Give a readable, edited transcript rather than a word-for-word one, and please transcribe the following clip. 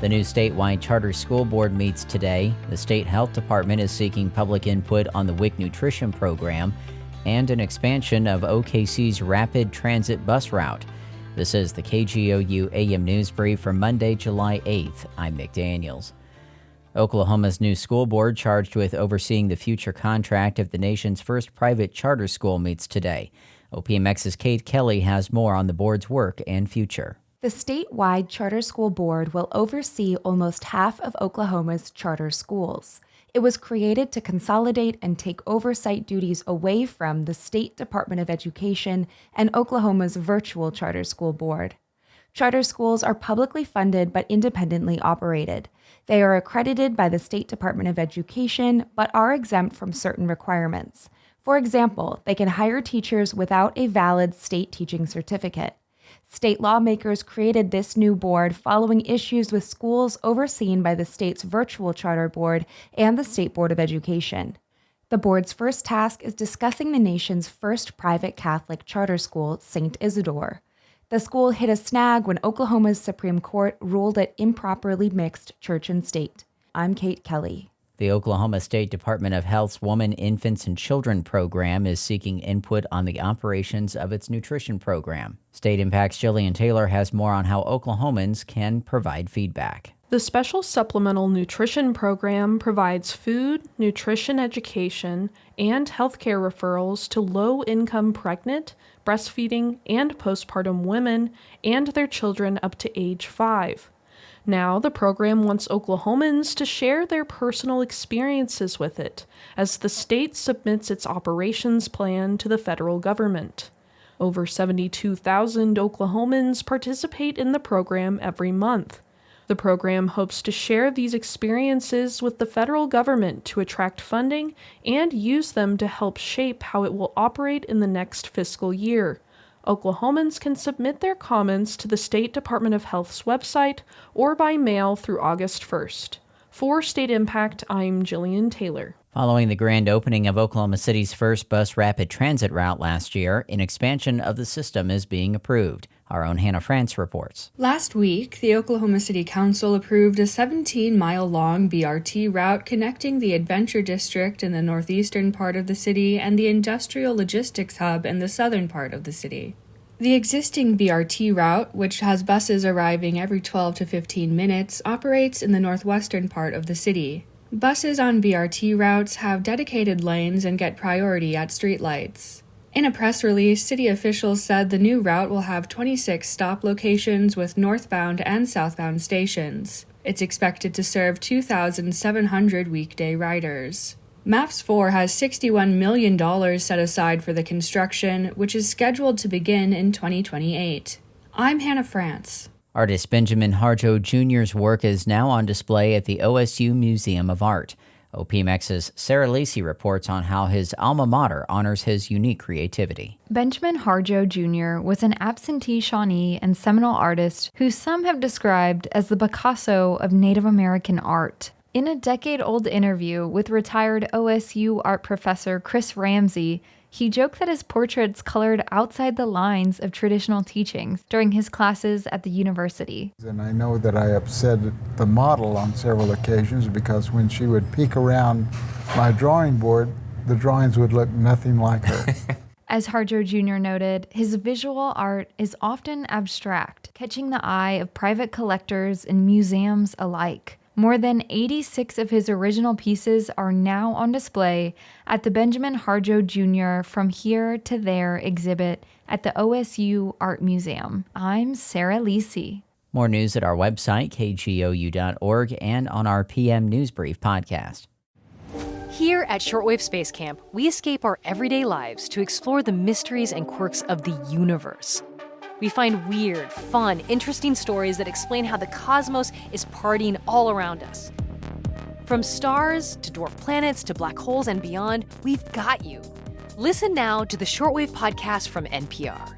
The new statewide charter school board meets today. The state health department is seeking public input on the WIC nutrition program and an expansion of OKC's rapid transit bus route. This is the KGOU AM News Brief for Monday, July 8th. I'm Nick Daniels. Oklahoma's new school board, charged with overseeing the future contract of the nation's first private charter school, meets today. OPMX's Kate Kelly has more on the board's work and future. The statewide charter school board will oversee almost half of Oklahoma's charter schools. It was created to consolidate and take oversight duties away from the State Department of Education and Oklahoma's virtual charter school board. Charter schools are publicly funded but independently operated. They are accredited by the State Department of Education but are exempt from certain requirements. For example, they can hire teachers without a valid state teaching certificate. State lawmakers created this new board following issues with schools overseen by the state's virtual charter board and the State Board of Education. The board's first task is discussing the nation's first private Catholic charter school, St. Isidore. The school hit a snag when Oklahoma's Supreme Court ruled it improperly mixed church and state. I'm Kate Kelly. The Oklahoma State Department of Health's Women, Infants, and Children program is seeking input on the operations of its nutrition program. State Impact's Jillian Taylor has more on how Oklahomans can provide feedback. The Special Supplemental Nutrition Program provides food, nutrition education, and healthcare referrals to low-income pregnant, breastfeeding, and postpartum women and their children up to age 5. Now, the program wants Oklahomans to share their personal experiences with it as the state submits its operations plan to the federal government. Over 72,000 Oklahomans participate in the program every month. The program hopes to share these experiences with the federal government to attract funding and use them to help shape how it will operate in the next fiscal year. Oklahomans can submit their comments to the State Department of Health's website or by mail through August 1st. For State Impact, I'm Jillian Taylor. Following the grand opening of Oklahoma City's first bus rapid transit route last year, an expansion of the system is being approved. Our own Hannah France reports. Last week, the Oklahoma City Council approved a 17-mile-long BRT route connecting the Adventure District in the northeastern part of the city and the Industrial Logistics Hub in the southern part of the city. The existing BRT route, which has buses arriving every 12 to 15 minutes, operates in the northwestern part of the city. Buses on BRT routes have dedicated lanes and get priority at streetlights. In a press release, city officials said the new route will have 26 stop locations with northbound and southbound stations. It's expected to serve 2,700 weekday riders. MAPS 4 has $61 million set aside for the construction, which is scheduled to begin in 2028. I'm Hannah France. Artist Benjamin Harjo Jr.'s work is now on display at the OSU Museum of Art. OPMX's Sarah Lacey reports on how his alma mater honors his unique creativity. Benjamin Harjo Jr. was an absentee Shawnee and Seminole artist who some have described as the Picasso of Native American art. In a decade-old interview with retired OSU art professor Chris Ramsey, he joked that his portraits colored outside the lines of traditional teachings during his classes at the university. And I know that I upset the model on several occasions because when she would peek around my drawing board, the drawings would look nothing like her. As Harjo Jr. noted, his visual art is often abstract, catching the eye of private collectors and museums alike. More than 86 of his original pieces are now on display at the Benjamin Harjo Jr. From Here to There exhibit at the OSU Art Museum. I'm Sarah Lacey. More news at our website, kgou.org, and on our PM News Brief podcast. Here at Shortwave Space Camp, we escape our everyday lives to explore the mysteries and quirks of the universe. We find weird, fun, interesting stories that explain how the cosmos is partying all around us. From stars to dwarf planets to black holes and beyond, we've got you. Listen now to the Shortwave podcast from NPR.